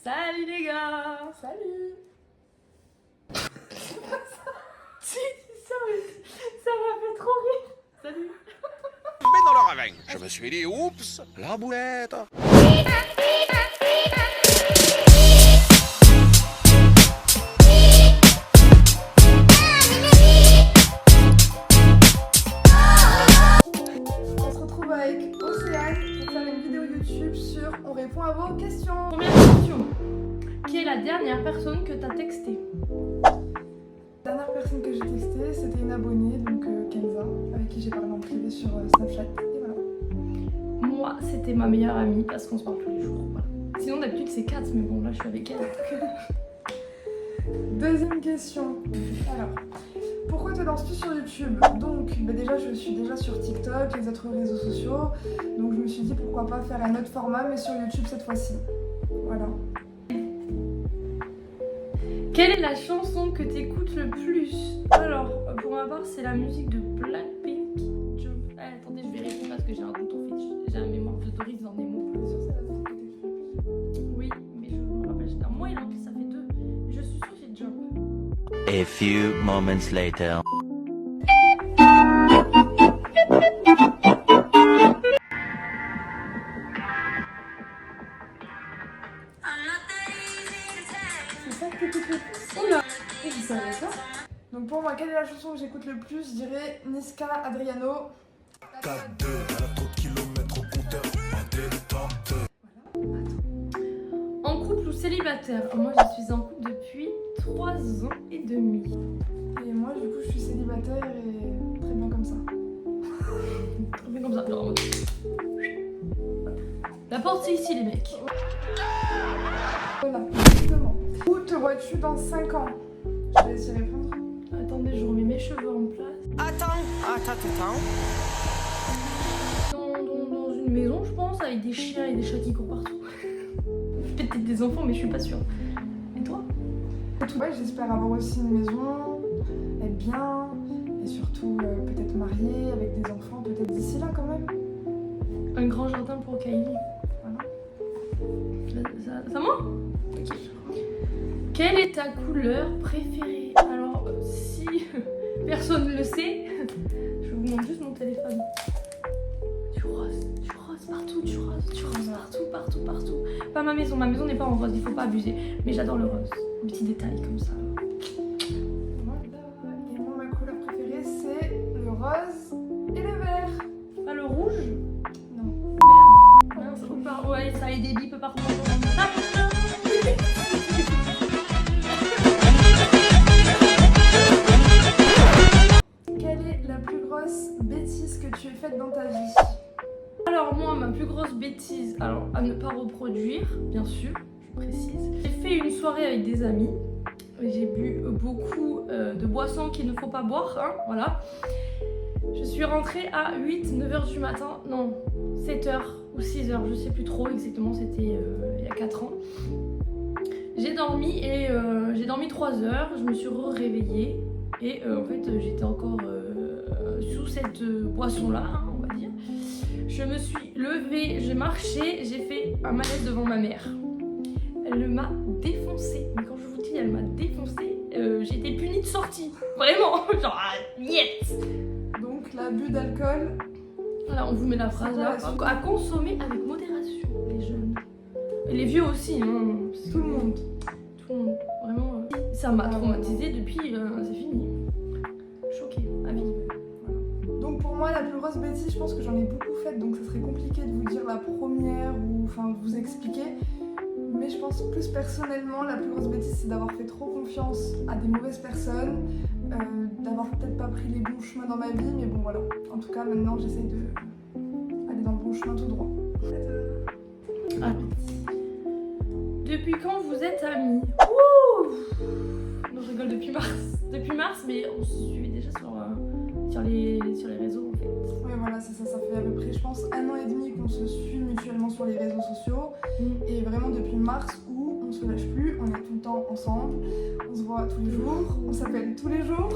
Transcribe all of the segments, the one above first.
Salut les gars. Salut. Si, ça m'a fait trop rire. Salut. Mais dans le ravin, je me suis dit, oups, la boulette. On se retrouve avec Océane pour faire une vidéo YouTube sur On répond à vos questions. Première question. Qui est la dernière personne que t'as textée? La dernière personne que j'ai textée, c'était une abonnée, donc Kenza, avec qui j'ai parlé en privé sur Snapchat. Et voilà. Moi, c'était ma meilleure amie parce qu'on se parle tous les jours. Voilà. Sinon, d'habitude, c'est 4, mais bon, là, je suis avec elle. Deuxième question. Alors, pourquoi te lances-tu sur YouTube? Donc, déjà, je suis déjà sur TikTok, les autres réseaux sociaux. Donc, je me suis dit pourquoi pas faire un autre format, mais sur YouTube cette fois-ci. Voilà. Quelle est la chanson que t'écoutes le plus? Alors, pour ma part, c'est la musique de Blackpink. Attendez, je vérifie parce que j'ai un compte en fait. J'ai un mémoire d'autorise dans des mots. Sur c'est la musique que t'écoutes le plus. Oui, mais je me rappelle. Moi, il en ça fait 2. Je suis sûre que j'ai Jump. A few moments later. C'est ça que t'écoutes le plus? Oula! Et je savais ça. Donc pour moi, quelle est la chanson que j'écoute le plus? Je dirais Niska Adriano. 4-2, elle a trop de kilomètres au compteur, un détente. Voilà. En couple ou célibataire? Moi, je suis en couple depuis 3 ans et demi. Et moi, du coup, je suis célibataire et très bien comme ça. On fait comme ça. Non, la porte, c'est ici, les mecs. Voilà, exactement. Où te vois-tu dans 5 ans? Je te laisse y répondre. Attendez, je remets mes cheveux en place. Attends. Dans une maison, je pense, avec des chiens et des chats qui courent partout. Peut-être des enfants, mais je suis pas sûre. Et toi? Ouais, j'espère avoir aussi une maison, être bien, et surtout peut-être mariée avec des enfants, peut-être d'ici là quand même. Un grand jardin pour Kylie. Voilà. Ça moi? Ok. Quelle est ta couleur préférée? Alors, si personne ne le sait, je vous montre juste mon téléphone. Du rose partout, du rose partout. Pas ma maison n'est pas en rose, il faut pas abuser. Mais j'adore le rose, un petit détail comme ça. Voilà. Et moi, ma couleur préférée, c'est le rose et le vert. Pas le rouge? Non. Merde. Mince, faut pas. Ouais, ça a des bips partout. Quelle est la plus grosse bêtise que tu aies faite dans ta vie? Alors moi, ma plus grosse bêtise, alors à ne pas reproduire, bien sûr, je précise. J'ai fait une soirée avec des amis. J'ai bu beaucoup de boissons qu'il ne faut pas boire, hein, voilà. Je suis rentrée à 8-9h du matin, non, 7h ou 6h, je sais plus trop exactement, c'était il y a 4 ans. J'ai dormi et j'ai dormi 3 heures, je me suis réveillée et en fait j'étais encore sous cette boisson-là, hein, on va dire. Je me suis levée, j'ai marché, j'ai fait un malaise devant ma mère. Elle m'a défoncée, mais quand je vous dis elle m'a défoncée, j'ai été punie de sortie, vraiment, genre niet. Donc, l'abus d'alcool. Voilà, on vous met la phrase là. Modération. À consommer avec modération, les jeunes. Et les vieux aussi, hein. Tout le monde. Tout le monde, vraiment. Ça m'a traumatisée depuis, c'est fini. Choquée, à vie. Donc pour moi, la plus grosse bêtise, je pense que j'en ai beaucoup faites, donc ça serait compliqué de vous dire la première ou enfin de vous expliquer. Mais je pense plus personnellement, la plus grosse bêtise, c'est d'avoir fait trop confiance à des mauvaises personnes, d'avoir peut-être pas pris les bons chemins dans ma vie, mais bon voilà. En tout cas, maintenant, j'essaye de aller dans le bon chemin tout droit. Ah. Depuis quand vous êtes amis? Ouh, non, je rigole depuis mars. Depuis mars, mais on se suivait déjà sur les réseaux en fait. Oui, voilà, c'est ça. Ça fait à peu près, je pense, 1 an et demi qu'on se suit mutuellement sur les réseaux sociaux. Et vraiment depuis mars où on se lâche plus, on est tout le temps ensemble, on se voit tous les jours, on s'appelle tous les jours.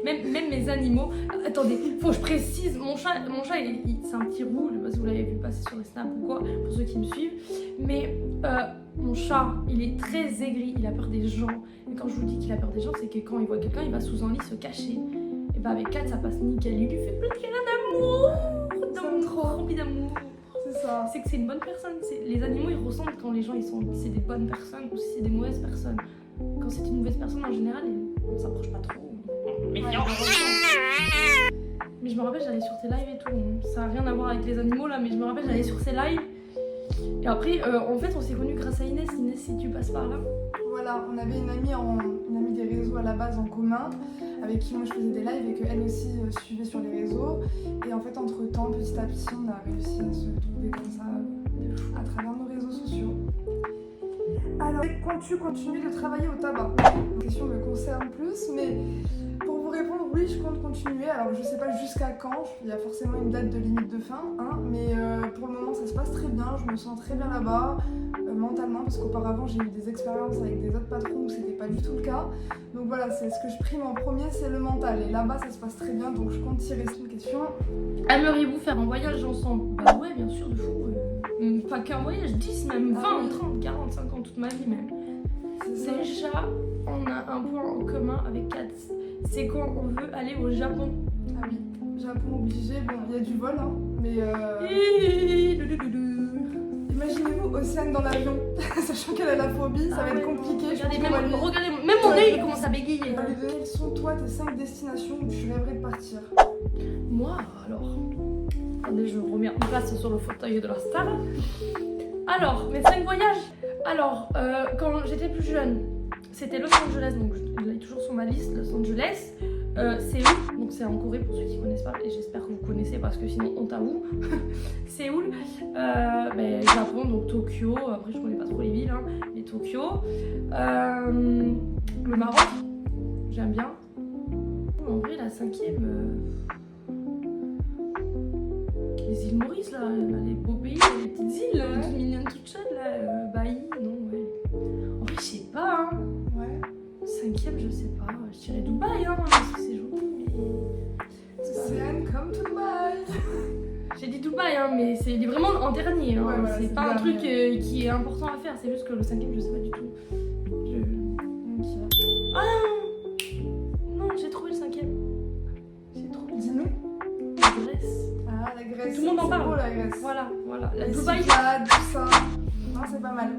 Même mes animaux. Attendez, faut que je précise, mon chat c'est un petit roux, je sais pas si vous l'avez vu passer sur les snaps ou quoi, pour ceux qui me suivent. Mais Mon chat, il est très aigri, il a peur des gens. Et quand je vous dis qu'il a peur des gens, c'est que quand il voit quelqu'un, il va sous un lit se cacher. Et bah avec Kat, ça passe nickel. Il lui fait plein de câlins d'amour, rempli d'amour. C'est ça. C'est que c'est une bonne personne. Les animaux, ils ressentent quand les gens, c'est des bonnes personnes ou si c'est des mauvaises personnes. Quand c'est une mauvaise personne, en général, on s'approche pas trop. Mais je me rappelle, j'allais sur tes lives et tout. Ça n'a rien à voir avec les animaux là, mais je me rappelle, j'allais sur ces lives. Et après, en fait, on s'est connus grâce à Inès. Inès, si tu passes par là. Voilà, on avait une amie des réseaux à la base en commun, avec qui moi je faisais des lives et qu'elle aussi suivait sur les réseaux. Et en fait, entre temps, petit à petit, on a réussi à se trouver comme ça à travers nos réseaux sociaux. Alors, quand tu continues de travailler au tabac, la question me concerne plus, mais pour vous répondre, oui, je compte continuer. Alors, je sais pas jusqu'à quand, il y a forcément une date de limite de fin, hein, mais pour le moment, ça se passe très bien, je me sens très bien là-bas, mentalement, parce qu'auparavant, j'ai eu des expériences avec des autres patrons où c'était pas du tout le cas. Donc voilà, c'est ce que je prime en premier, c'est le mental. Et là-bas, ça se passe très bien, donc je compte tirer cette question. Aimeriez-vous faire un voyage ensemble? Bah ouais, bien sûr, de fou. Pas qu'un voyage, 10, même 20, 30, 40, 50, toute ma vie même. Déjà, on a un point en commun avec Kat. C'est quand on veut aller au Japon. Ah oui, Japon obligé. Bon, il y a du vol, hein, mais imaginez-vous Océane dans l'avion, sachant qu'elle a la phobie, ça va être compliqué. Regardez, même mon œil, il commence à bégayer. Quelles sont toi tes 5 destinations où tu rêverais de partir? Moi, alors... Attendez, je remets en place sur le fauteuil de la star. Alors, mes 5 voyages. Alors, quand j'étais plus jeune, c'était Los Angeles, donc il est toujours sur ma liste, Los Angeles. Séoul, donc c'est en Corée pour ceux qui ne connaissent pas, et j'espère que vous connaissez parce que sinon honte à vous. Séoul, Japon, donc Tokyo, après je connais pas trop les villes, hein, mais Tokyo. Le Maroc, j'aime bien. En vrai, la 5e, les îles Maurice, là, les beaux pays, les petites îles, toutes mignonnes, toutes chaudes, là, Bailly, non, ouais. En vrai, je sais pas, hein. Ouais. 5e, je sais pas, je dirais Dubaï, hein, parce que c'est joli, mais... Océane comme tout Dubaï. J'ai dit Dubaï, hein, mais c'est vraiment en dernier, hein. Ouais, voilà, c'est c'est pas un dernier. truc qui est important à faire, c'est juste que le 5e, je sais pas du tout. Ah non, non, j'ai trouvé le 5e. J'ai trouvé le 5e. Dis-nous. La Grèce. Ah, la Grèce. Tout le monde en c'est parle. beau, la Grèce. Voilà, voilà. La Les Dubaï. Cyclades, tout ça. Non, c'est pas mal.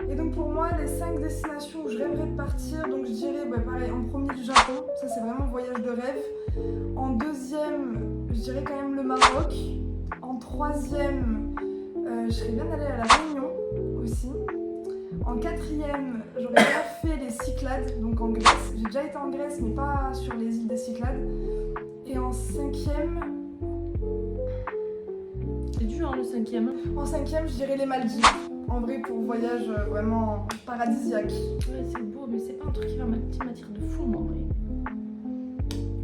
Et donc pour moi, les 5 destinations où je rêverais de partir, donc je dirais pareil, en premier le Japon, ça c'est vraiment voyage de rêve. En deuxième, je dirais quand même le Maroc. En troisième, je serais bien d'aller à la Réunion aussi. En quatrième, j'aurais bien fait les Cyclades, donc en Grèce. J'ai déjà été en Grèce, mais pas sur les îles des Cyclades. Et en cinquième, C'est dur, hein, le 5e. je dirais les Maldives. En vrai, pour voyage vraiment paradisiaque. Ouais, c'est beau, mais c'est pas un truc qui m'attire de fou, moi, en vrai.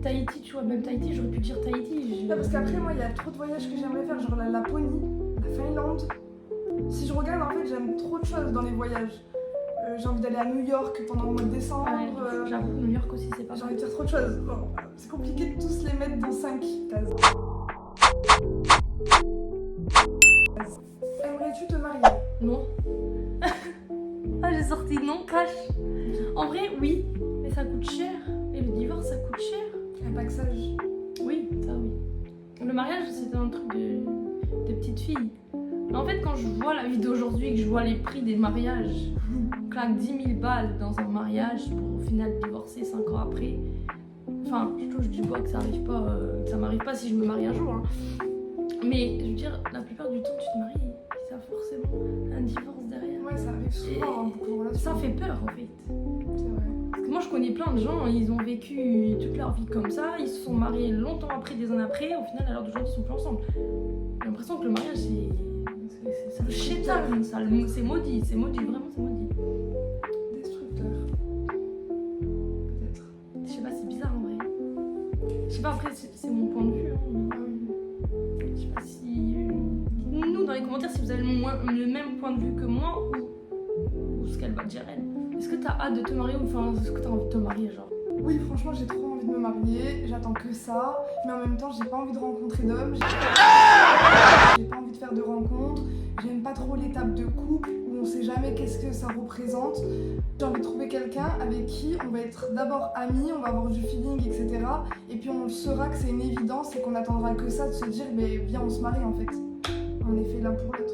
Tahiti, tu vois, même Tahiti, j'aurais pu dire Tahiti. Non, parce qu'après, moi, il y a trop de voyages que j'aimerais faire, genre la Laponie, la Finlande. Si je regarde, en fait, j'aime trop de choses dans les voyages. J'ai envie d'aller à New York pendant le mois de décembre. Ouais, j'avoue, New York aussi, c'est pas J'ai mal. envie de faire trop de choses. Bon, c'est compliqué de tous les mettre dans 5 cases. Aimerais-tu te marier? Non. Ah, j'ai sorti non, cash. En vrai, oui, mais ça coûte cher. Et le divorce, ça coûte cher. Un paxage. Oui, ça oui. Le mariage, c'était un truc de petite fille. Mais en fait, quand je vois la vie d'aujourd'hui et que je vois les prix des mariages, on claque 10 000 balles dans un mariage pour au final divorcer 5 ans après. Enfin, je touche du bois que ça arrive pas, que ça m'arrive pas si je me marie un jour. Hein. Mais je veux dire, la plupart du temps, tu te maries, et ça a forcément un divorce derrière. Ouais, ça arrive souvent, hein, beaucoup de relations. Ça fait peur en fait. C'est vrai. Parce que moi je connais plein de gens, ils ont vécu toute leur vie comme ça, ils se sont mariés longtemps après, des années après, au final à l'heure d'aujourd'hui ils sont plus ensemble. J'ai l'impression que le mariage c'est le chétan, c'est maudit, vraiment c'est maudit. Destructeur. Peut-être. Je sais pas, c'est bizarre en vrai. Je sais pas, après c'est mon point de vue. Hein. Ah oui. Je sais pas si... Dites-nous dans les commentaires si vous avez le même point de vue que moi ou ce qu'elle va dire elle. Est-ce que t'as hâte de te marier ou enfin est-ce que t'as envie de te marier genre? Oui, franchement, j'ai trop envie de me marier, j'attends que ça, mais en même temps j'ai pas envie de rencontrer d'hommes, j'ai pas envie de faire de rencontres, j'aime pas trop l'étape de couple où on sait jamais qu'est-ce que ça représente. J'ai envie de trouver quelqu'un avec qui on va être d'abord amis, on va avoir du feeling, etc. Et puis on saura que c'est une évidence et qu'on attendra que ça de se dire mais viens on se marie en fait. On est fait l'un pour l'autre.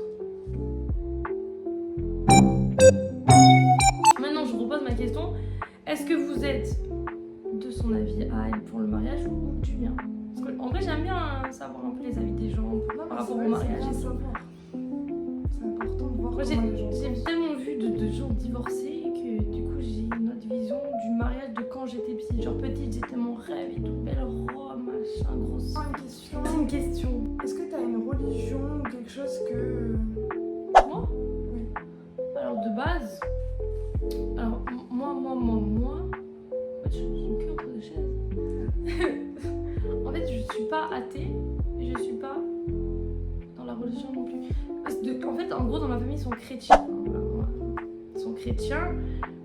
Maintenant, je repose ma question. Est-ce que vous êtes de son avis à elle pour le mariage ou du mien? Parce qu'en vrai, j'aime bien savoir un peu les avis des gens par rapport au mariage. C'est important de voir Moi, comment les gens j'ai pensent. tellement vu de gens divorcés que du coup, j'ai une autre vision du mariage de quand j'étais petite. Genre petite, j'étais mon rêve et tout, belle robe, machin, grosse. Une question. C'est une question. Est-ce que t'as une religion ou quelque chose que... Moi? Oui. Alors de base, alors moi, en fait, je suis cul entre deux chaises. En fait, je suis pas athée, mais je suis pas dans la religion non plus. En fait, en gros, dans ma famille, ils sont chrétiens. Voilà. Ils sont chrétiens,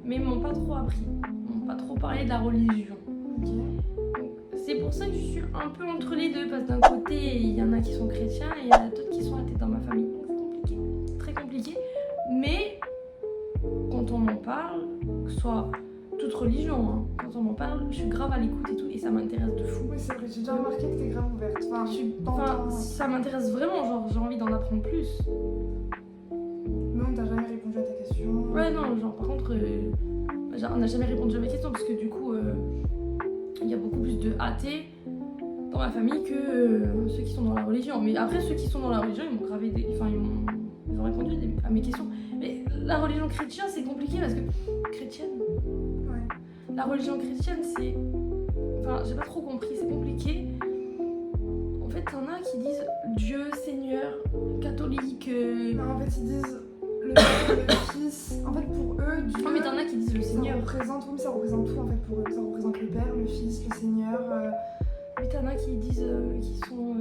mais ils m'ont pas trop appris. Ils m'ont pas trop parlé de la religion. Ok. Donc, c'est pour ça que je suis un peu entre les deux, parce que d'un côté, il y en a qui sont chrétiens et il y en a d'autres qui sont athées dans ma famille. Donc c'est compliqué, très compliqué. Mais quand on m'en parle, que ce soit toute religion, hein, quand on m'en parle, je suis grave à l'écoute et tout, et ça m'intéresse de fou. Oui, c'est vrai, j'ai déjà remarqué que t'es grave ouverte. Enfin, Enfin, ça m'intéresse vraiment, genre j'ai envie d'en apprendre plus. Mais on t'a jamais répondu à ta question. Ouais, non, genre par contre, on n'a jamais répondu à ma question parce que du coup, il y a beaucoup plus de athées dans ma famille que ceux qui sont dans la religion. Mais après, ceux qui sont dans la religion, ils m'ont gravé des. Enfin, ils ont répondu à mes questions. Mais la religion chrétienne, c'est compliqué parce que. Chrétienne? Ouais. La religion chrétienne, c'est. Enfin, j'ai pas trop compris, c'est compliqué. En fait, t'en as qui disent Dieu, Seigneur, catholique. Non, en fait, ils disent le Père, le Fils. En fait, pour eux, Dieu. Oh, mais t'en as qui disent le ça Seigneur. représente, oui, ça représente tout en fait pour eux. Ça représente le Père, le Fils, le Seigneur. Mais t'en as qui disent qui sont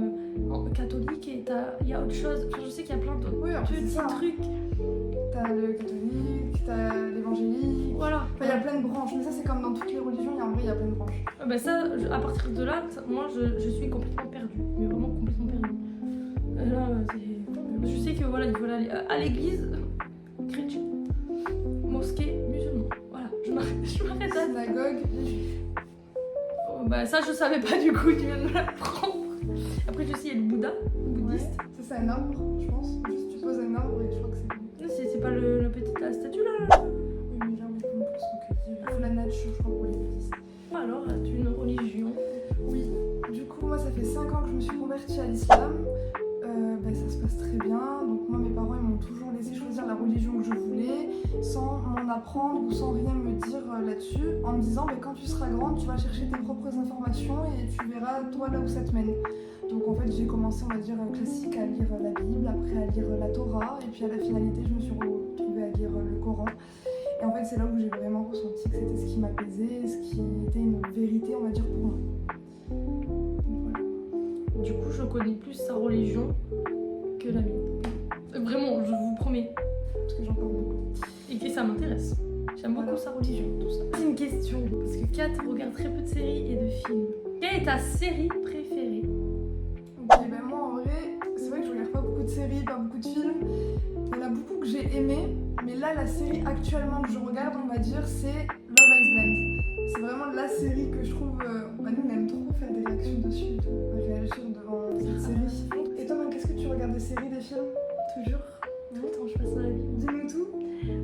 catholiques et il y a autre chose. Enfin, je sais qu'il y a plein d'autres Oui, après, c'est petits ça, hein. trucs. T'as le catholique, t'as l'évangélique. Voilà. Enfin, il y a plein de branches. Mais ça, c'est comme dans toutes les religions, en vrai, il y a plein de branches. Bah ça, à partir de là, moi je suis complètement perdue. Mais vraiment complètement perdue. Là, je sais que voilà, il faut aller à l'église chrétienne, mosquée musulman. Voilà, je m'arrête là. Synagogue, les juifs. Bah ça, je savais pas du coup, tu viens de me l'apprendre. Après, je sais, il y a le Bouddha, le bouddhiste. Ça, c'est un arbre, je pense. Juste, tu poses un arbre et je crois que c'est bon. C'est pas le petit la statue là. Oui, mais l'arbre est bon pour se recueillir. Il faut la nature, je crois, pour les bouddhistes. Alors, as-tu une religion? Oui, du coup, moi, ça fait 5 ans que je me suis convertie à l'islam. Ça se passe très bien. Donc, moi, mes parents, ils m'ont toujours laissé choisir la religion que je voulais, sans m'en apprendre ou sans rien me dire là-dessus, en me disant, quand tu seras grande, tu vas chercher tes propres informations et tu verras, toi, là où ça te mène. Donc, en fait, j'ai commencé, on va dire, classique, à lire la Bible, après à lire la Torah, et puis à la finalité, je me suis retrouvée à lire le Coran. Et en fait, c'est là où j'ai vraiment ressenti que c'était ce qui m'apaisait, ce qui était une vérité, on va dire, pour moi. Donc, voilà. Du coup, je connais plus sa religion que la mienne. Vraiment, je vous promets. Parce que j'en parle beaucoup. Et que ça m'intéresse. J'aime beaucoup sa religion, tout ça. C'est une question, parce que Kat regarde très peu de séries et de films. Quelle est ta série préférée? Ok, moi en vrai, c'est vrai que je regarde pas beaucoup de séries, pas beaucoup de films. Il y en a beaucoup que j'ai aimé, mais là la série actuellement que je regarde, on va dire, c'est Love Island. C'est vraiment la série que je trouve. Nous on aime trop faire des réactions dessus, et tout, réagir devant cette série. Et toi, même, qu'est-ce que tu regardes, des séries, des films? Toujours. Attends, je passe dans la vie. Dis-nous tout.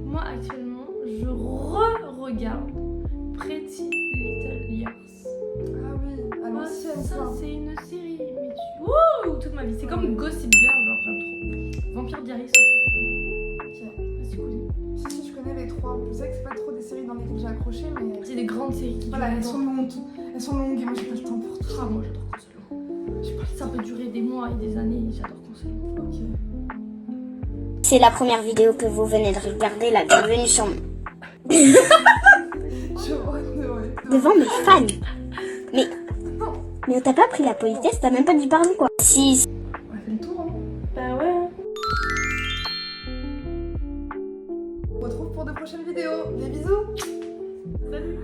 Moi, actuellement, je re-regarde Pretty Little Liars. Ah oui, à l'ancienne, ça, ça. c'est une série, mais Wouh, toute ma vie. C'est comme Gossip Girl, genre, j'aime trop. Vampire Diaries aussi. Ok. C'est cool. Si, je connais les trois. Je sais que c'est pas trop des séries dans lesquelles j'ai accroché, mais. C'est des grandes séries qui Voilà, durent elles sont longtemps. longues. Elles sont longues et moi j'ai pas le temps pour tout. Ah, moi j'adore quand c'est long. Je sais pas, ça peut durer des mois et des années, j'adore quand c'est long. Ok. C'est la première vidéo que vous venez de regarder, la bienvenue sur... devant mes fans. Mais t'as pas pris la politesse, t'as même pas dit pardon quoi. Si. On a fait le tour, hein. Bah ouais. On se retrouve pour de prochaines vidéos. Des bisous. Salut.